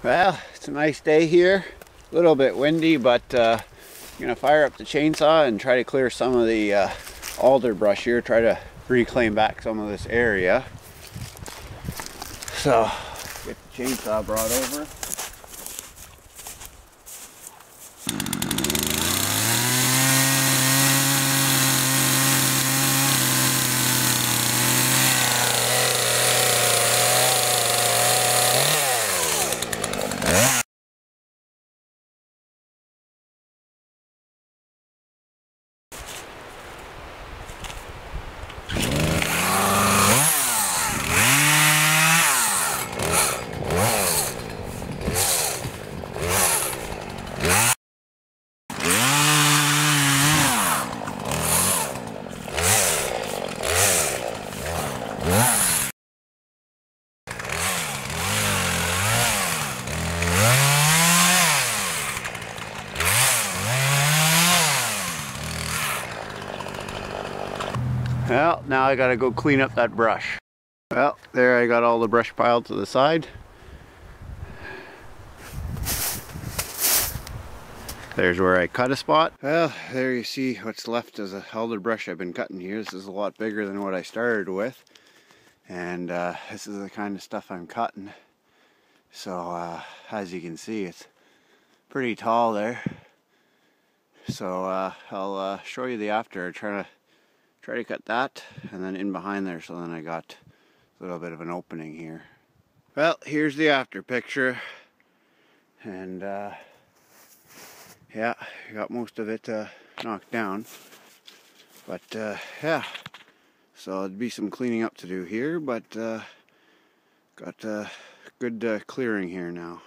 Well, it's a nice day here. A little bit windy, but I'm gonna fire up the chainsaw and try to clear some of the alder brush here, try to reclaim back some of this area. So, get the chainsaw brought over. Well, now I gotta go clean up that brush. Well, there I got all the brush piled to the side. There's where I cut a spot. Well, there you see what's left as a alder brush I've been cutting here. This is a lot bigger than what I started with. And this is the kind of stuff I'm cutting. So as you can see, it's pretty tall there. So I'll show you the after. Try to cut that and then in behind there, so then I got a little bit of an opening here. Well, here's the after picture, and yeah, I got most of it knocked down, but yeah, so there'd be some cleaning up to do here, but got good clearing here now.